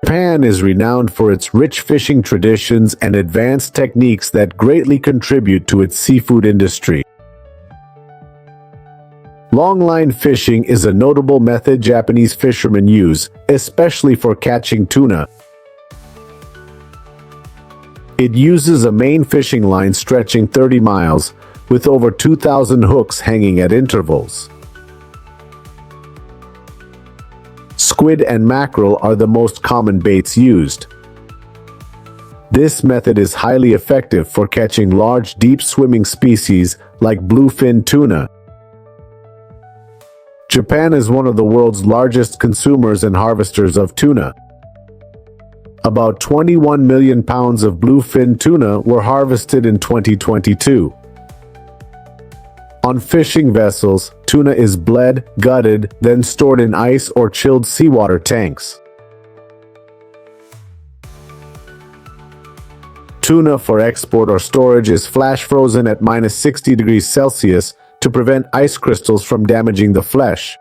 Japan is renowned for its rich fishing traditions and advanced techniques that greatly contribute to its seafood industry. Longline fishing is a notable method Japanese fishermen use, especially for catching tuna. It uses a main fishing line stretching 30 miles, with over 2,000 hooks hanging at intervals. Squid and mackerel are the most common baits used. This method is highly effective for catching large, deep-swimming species like bluefin tuna. Japan is one of the world's largest consumers and harvesters of tuna. About 21 million pounds of bluefin tuna were harvested in 2022. On fishing vessels, tuna is bled, gutted, then stored in ice or chilled seawater tanks. Tuna for export or storage is flash frozen at -60 degrees Celsius to prevent ice crystals from damaging the flesh.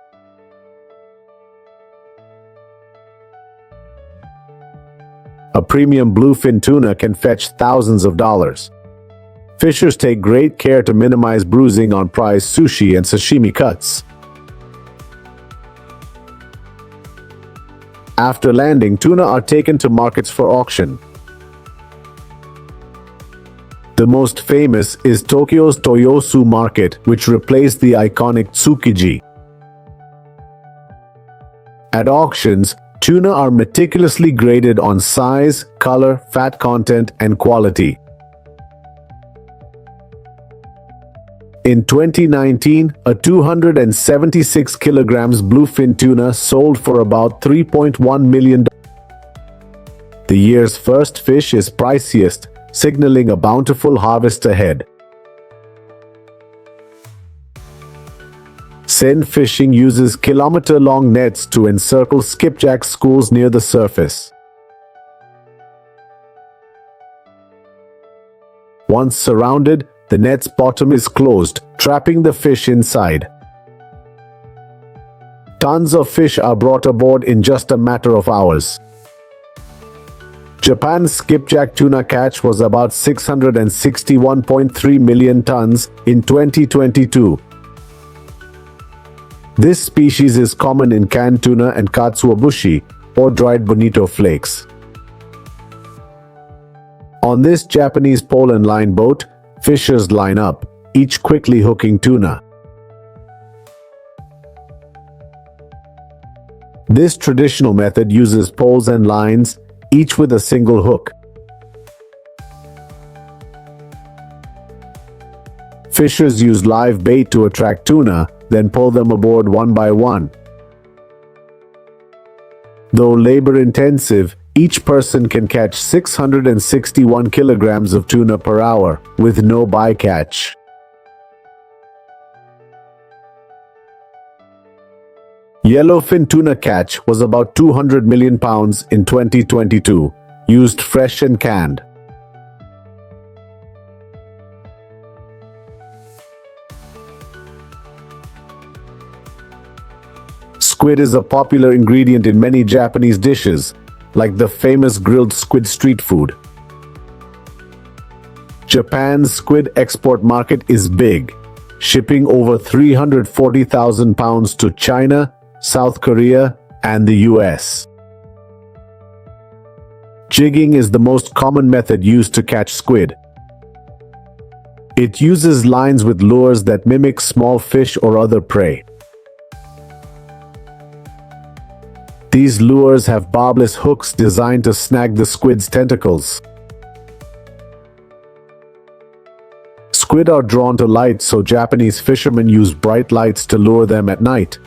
A premium bluefin tuna can fetch thousands of dollars. Fishers take great care to minimize bruising on prized sushi and sashimi cuts. After landing, tuna are taken to markets for auction. The most famous is Tokyo's Toyosu Market, which replaced the iconic Tsukiji. At auctions, tuna are meticulously graded on size, color, fat content, and quality. In 2019, a 276 kilograms bluefin tuna sold for about $3.1 million. The year's first fish is priciest, signaling a bountiful harvest ahead. Seine fishing uses kilometer-long nets to encircle skipjack schools near the surface. Once surrounded, the net's bottom is closed, trapping the fish inside. Tons of fish are brought aboard in just a matter of hours. Japan's skipjack tuna catch was about 661.3 million tons in 2022. This species is common in canned tuna and katsuobushi, or dried bonito flakes. On this Japanese pole and line boat, fishers line up, each quickly hooking tuna. This traditional method uses poles and lines, each with a single hook. Fishers use live bait to attract tuna, then pull them aboard one by one. Though labor-intensive, each person can catch 661 kilograms of tuna per hour, with no bycatch. Yellowfin tuna catch was about 200 million pounds in 2022, used fresh and canned. Squid is a popular ingredient in many Japanese dishes, like the famous grilled squid street food. Japan's squid export market is big, shipping over 340,000 pounds to China, South Korea, and the US. Jigging is the most common method used to catch squid. It uses lines with lures that mimic small fish or other prey. These lures have barbless hooks designed to snag the squid's tentacles. Squid are drawn to light, so Japanese fishermen use bright lights to lure them at night.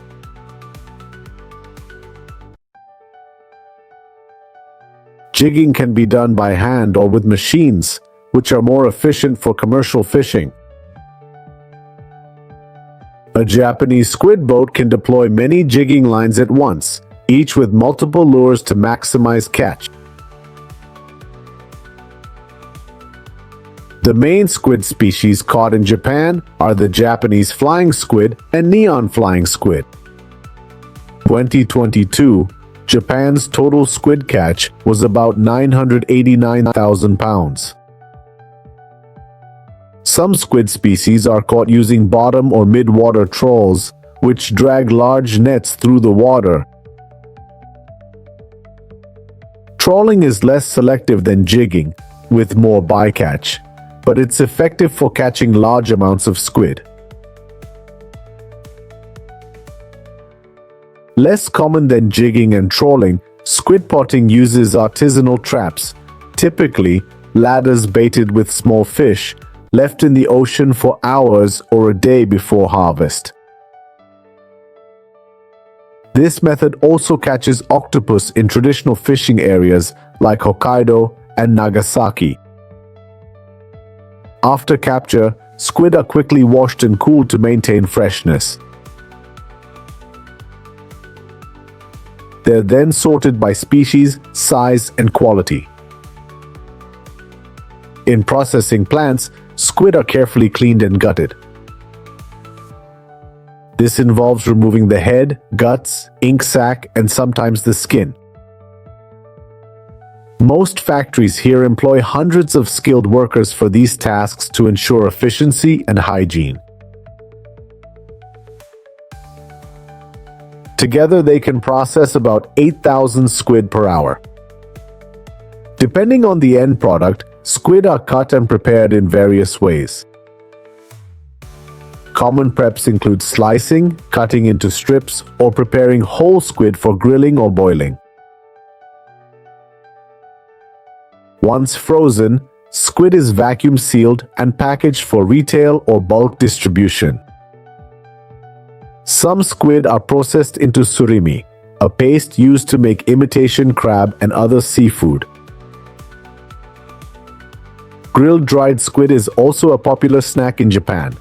Jigging can be done by hand or with machines, which are more efficient for commercial fishing. A Japanese squid boat can deploy many jigging lines at once, each with multiple lures to maximize catch. The main squid species caught in Japan are the Japanese flying squid and neon flying squid. 2022, Japan's total squid catch was about 989,000 pounds. Some squid species are caught using bottom or mid-water trawls, which drag large nets through the water. Trawling is less selective than jigging, with more bycatch, but it's effective for catching large amounts of squid. Less common than jigging and trawling, squid potting uses artisanal traps, typically ladders baited with small fish, left in the ocean for hours or a day before harvest. This method also catches octopus in traditional fishing areas like Hokkaido and Nagasaki. After capture, squid are quickly washed and cooled to maintain freshness. They're then sorted by species, size, and quality. In processing plants, squid are carefully cleaned and gutted. This involves removing the head, guts, ink sac, and sometimes the skin. Most factories here employ hundreds of skilled workers for these tasks to ensure efficiency and hygiene. Together, they can process about 8,000 squid per hour. Depending on the end product, squid are cut and prepared in various ways. Common preps include slicing, cutting into strips, or preparing whole squid for grilling or boiling. Once frozen, squid is vacuum sealed and packaged for retail or bulk distribution. Some squid are processed into surimi, a paste used to make imitation crab and other seafood. Grilled dried squid is also a popular snack in Japan.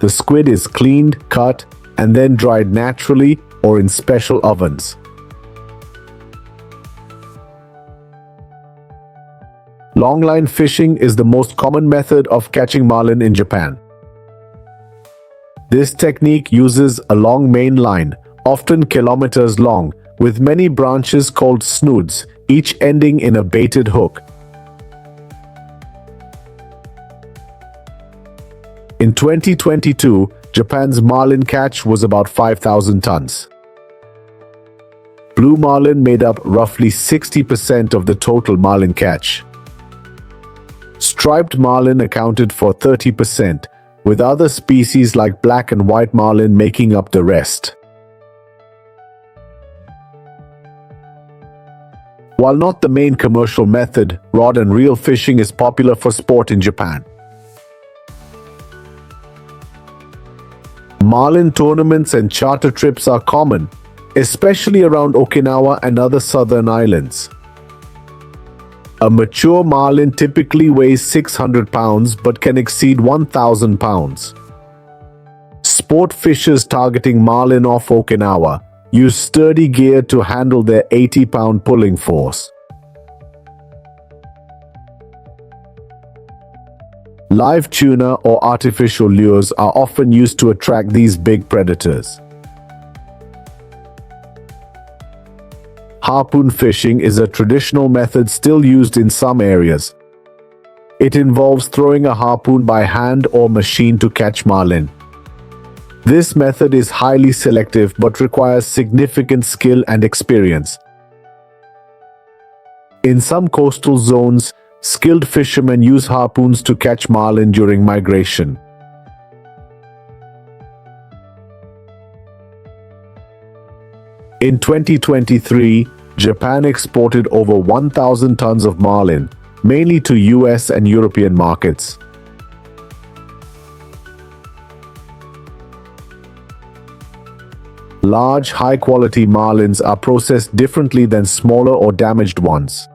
The squid is cleaned, cut, and then dried naturally or in special ovens. Longline fishing is the most common method of catching marlin in Japan. This technique uses a long main line, often kilometers long, with many branches called snoods, each ending in a baited hook. In 2022, Japan's marlin catch was about 5,000 tons. Blue marlin made up roughly 60% of the total marlin catch. Striped marlin accounted for 30%, with other species like black and white marlin making up the rest. While not the main commercial method, rod and reel fishing is popular for sport in Japan. Marlin tournaments and charter trips are common, especially around Okinawa and other southern islands. A mature marlin typically weighs 600 pounds but can exceed 1,000 pounds. Sport fishers targeting marlin off Okinawa use sturdy gear to handle their 80-pound pulling force. Live tuna or artificial lures are often used to attract these big predators. Harpoon fishing is a traditional method still used in some areas. It involves throwing a harpoon by hand or machine to catch marlin. This method is highly selective but requires significant skill and experience. In some coastal zones, skilled fishermen use harpoons to catch marlin during migration. In 2023, Japan exported over 1,000 tons of marlin, mainly to US and European markets. Large, high-quality marlins are processed differently than smaller or damaged ones.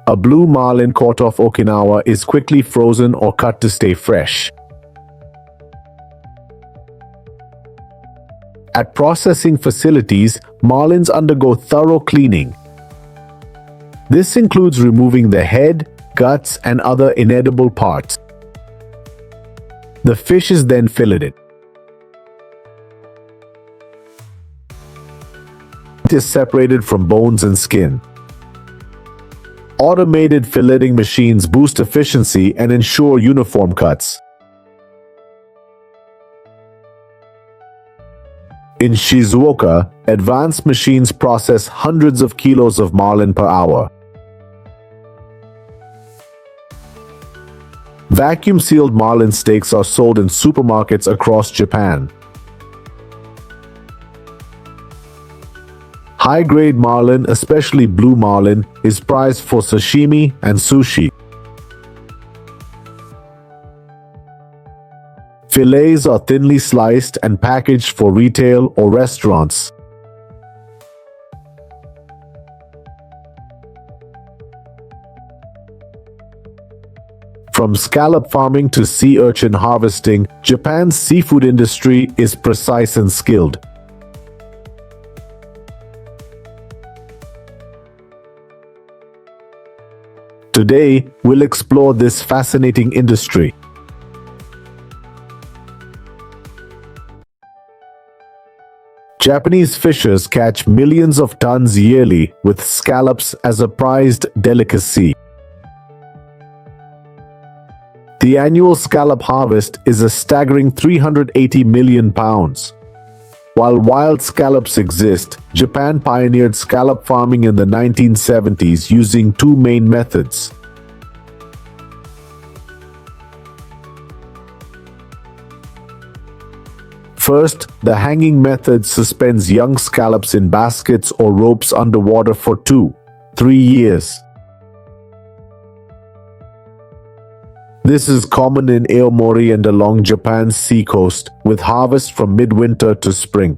A blue marlin caught off Okinawa is quickly frozen or cut to stay fresh. At processing facilities, marlins undergo thorough cleaning. This includes removing the head, guts, and other inedible parts. The fish is then filleted. is separated from bones and skin. Automated filleting machines boost efficiency and ensure uniform cuts. In Shizuoka, advanced machines process hundreds of kilos of marlin per hour. Vacuum-sealed marlin steaks are sold in supermarkets across Japan. High-grade marlin, especially blue marlin, is prized for sashimi and sushi. Fillets are thinly sliced and packaged for retail or restaurants. From scallop farming to sea urchin harvesting, Japan's seafood industry is precise and skilled. Today, we'll explore this fascinating industry. Japanese fishers catch millions of tons yearly, with scallops as a prized delicacy. The annual scallop harvest is a staggering 380 million pounds. While wild scallops exist, Japan pioneered scallop farming in the 1970s using two main methods. First, the hanging method suspends young scallops in baskets or ropes underwater for 2-3 years. This is common in Aomori and along Japan's seacoast, with harvest from midwinter to spring.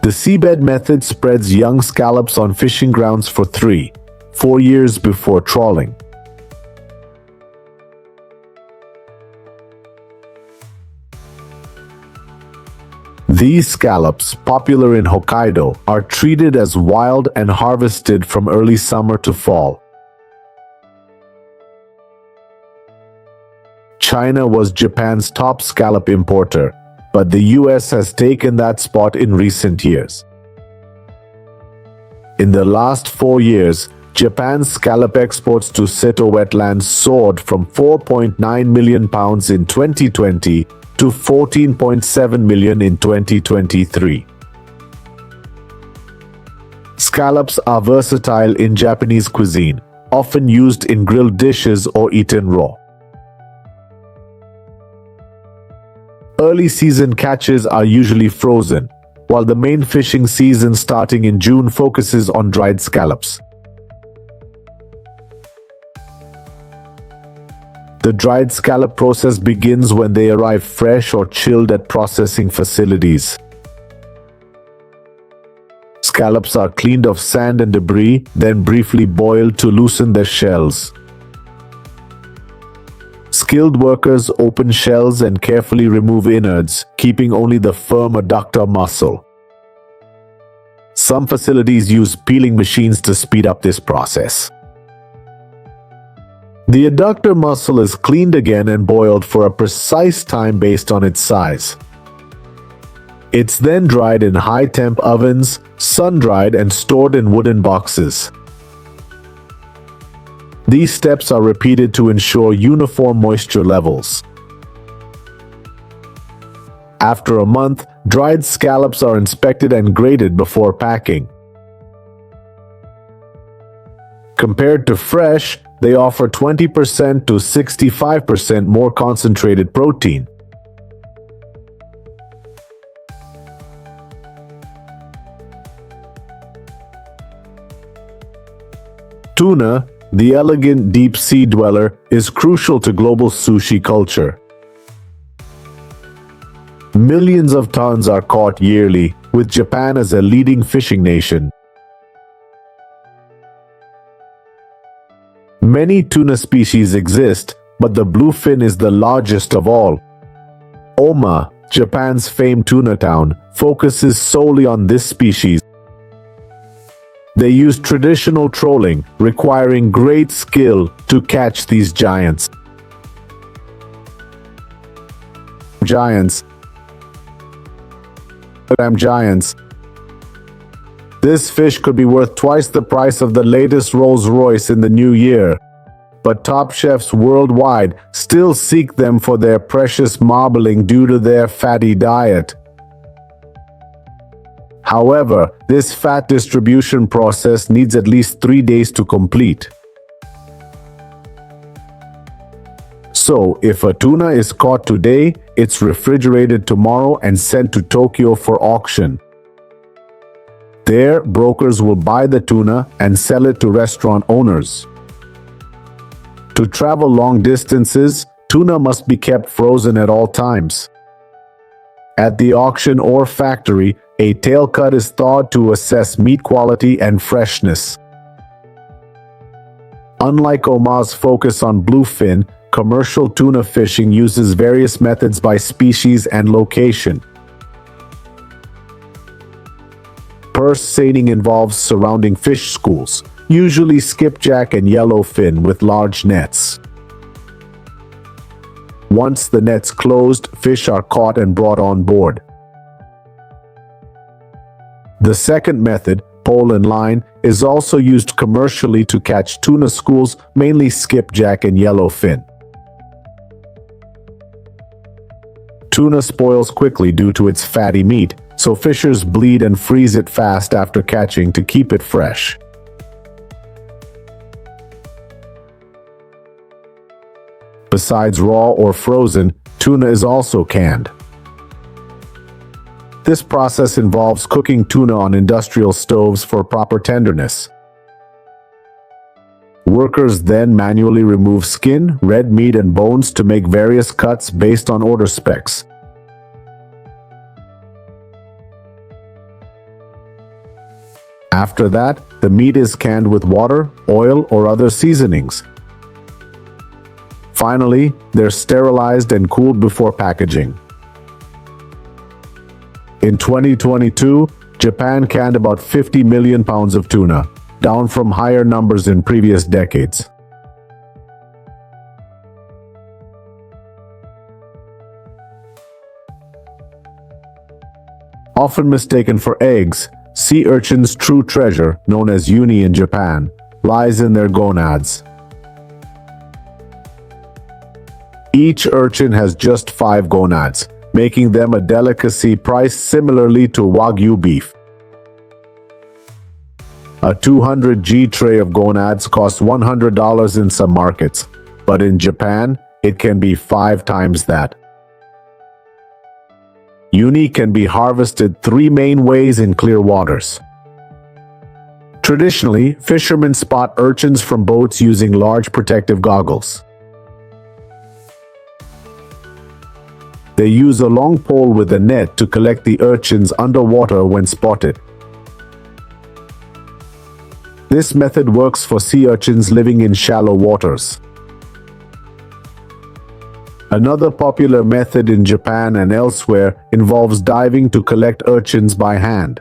The seabed method spreads young scallops on fishing grounds for 3-4 years before trawling. These scallops, popular in Hokkaido, are treated as wild and harvested from early summer to fall. China was Japan's top scallop importer, but the US has taken that spot in recent years. In the last 4 years, Japan's scallop exports to Seto wetlands soared from 4.9 million pounds in 2020 to 14.7 million in 2023. Scallops are versatile in Japanese cuisine, often used in grilled dishes or eaten raw. Early season catches are usually frozen, while the main fishing season starting in June focuses on dried scallops. The dried scallop process begins when they arrive fresh or chilled at processing facilities. Scallops are cleaned of sand and debris, then briefly boiled to loosen their shells. Skilled workers open shells and carefully remove innards, keeping only the firm adductor muscle. Some facilities use peeling machines to speed up this process. The adductor muscle is cleaned again and boiled for a precise time based on its size. It's then dried in high-temp ovens, sun-dried and stored in wooden boxes. These steps are repeated to ensure uniform moisture levels. After a month, dried scallops are inspected and graded before packing. Compared to fresh, they offer 20% to 65% more concentrated protein. Tuna, the elegant deep-sea dweller, is crucial to global sushi culture. Millions of tons are caught yearly, with Japan as a leading fishing nation. Many tuna species exist, but the bluefin is the largest of all. Oma, Japan's famed tuna town, focuses solely on this species. They use traditional trolling, requiring great skill to catch these giants. giants. This fish could be worth twice the price of the latest Rolls-Royce in the new year. But top chefs worldwide still seek them for their precious marbling due to their fatty diet. However, this fat distribution process needs at least 3 days to complete. So, if a tuna is caught today, it's refrigerated tomorrow and sent to Tokyo for auction. There, brokers will buy the tuna and sell it to restaurant owners. To travel long distances, tuna must be kept frozen at all times. At the auction or factory, a tail cut is thawed to assess meat quality and freshness. Unlike Omar's focus on bluefin, commercial tuna fishing uses various methods by species and location. Purse seining involves surrounding fish schools, usually skipjack and yellowfin with large nets. Once the net's closed, fish are caught and brought on board. The second method, pole and line, is also used commercially to catch tuna schools, mainly skipjack and yellowfin. Tuna spoils quickly due to its fatty meat, so fishers bleed and freeze it fast after catching to keep it fresh. Besides raw or frozen, tuna is also canned. This process involves cooking tuna on industrial stoves for proper tenderness. Workers then manually remove skin, red meat, and bones to make various cuts based on order specs. After that, the meat is canned with water, oil, or other seasonings. Finally, they're sterilized and cooled before packaging. In 2022, Japan canned about 50 million pounds of tuna, down from higher numbers in previous decades. Often mistaken for eggs, sea urchins' true treasure, known as uni in Japan, lies in their gonads. Each urchin has just 5 gonads, making them a delicacy priced similarly to Wagyu beef. A 200g tray of gonads costs $100 in some markets, but in Japan, it can be 5 times that. Uni can be harvested 3 main ways in clear waters. Traditionally, fishermen spot urchins from boats using large protective goggles. They use a long pole with a net to collect the urchins underwater when spotted. This method works for sea urchins living in shallow waters. Another popular method in Japan and elsewhere involves diving to collect urchins by hand.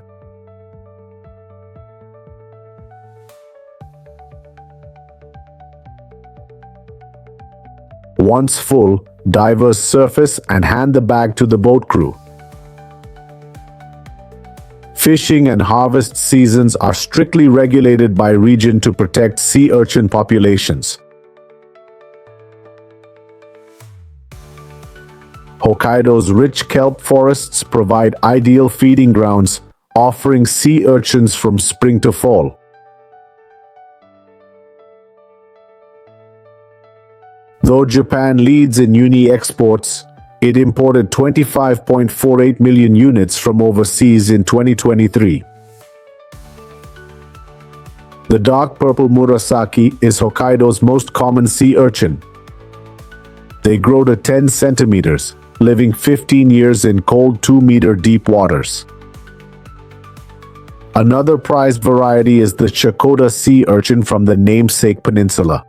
Once full, divers surface and hand the bag to the boat crew. Fishing and harvest seasons are strictly regulated by region to protect sea urchin populations. Hokkaido's rich kelp forests provide ideal feeding grounds, offering sea urchins from spring to fall. Though Japan leads in uni exports, it imported 25.48 million units from overseas in 2023. The dark purple murasaki is Hokkaido's most common sea urchin. They grow to 10 centimeters, living 15 years in cold 2-meter deep waters. Another prized variety is the Chakota sea urchin from the namesake peninsula.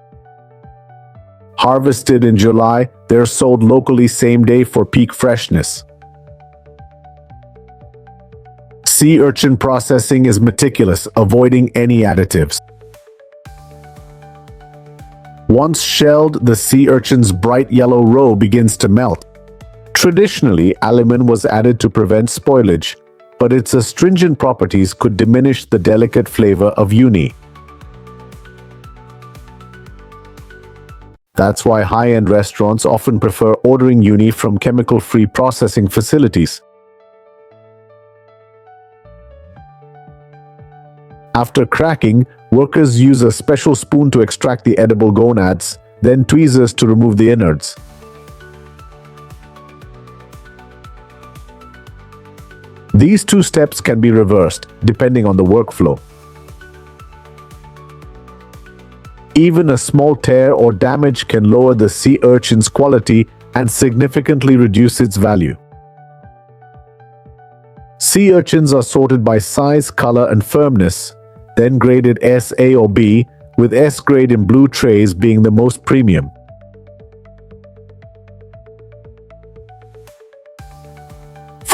Harvested in July, they're sold locally same day for peak freshness. Sea urchin processing is meticulous, avoiding any additives. Once shelled, the sea urchin's bright yellow roe begins to melt. Traditionally, alumine was added to prevent spoilage, but its astringent properties could diminish the delicate flavor of uni. That's why high-end restaurants often prefer ordering uni from chemical-free processing facilities. After cracking, workers use a special spoon to extract the edible gonads, then tweezers to remove the innards. These two steps can be reversed, depending on the workflow. Even a small tear or damage can lower the sea urchin's quality and significantly reduce its value. Sea urchins are sorted by size, color, and firmness, then graded S, A, or B, with S grade in blue trays being the most premium.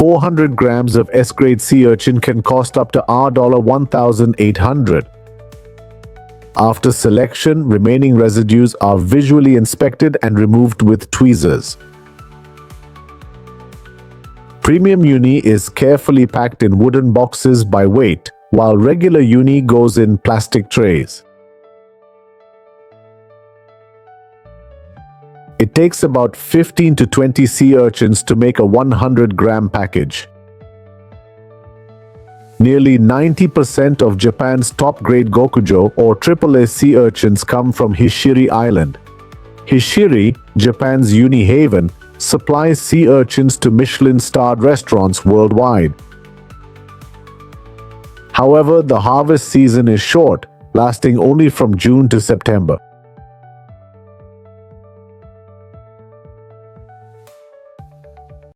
$400 grams of S-grade sea urchin can cost up to $1,800. After selection, remaining residues are visually inspected and removed with tweezers. Premium uni is carefully packed in wooden boxes by weight, while regular uni goes in plastic trays. It takes about 15 to 20 sea urchins to make a 100-gram package. Nearly 90% of Japan's top-grade gokujo or AAA sea urchins come from Hishiri Island. Hishiri, Japan's uni haven, supplies sea urchins to Michelin-starred restaurants worldwide. However, the harvest season is short, lasting only from June to September.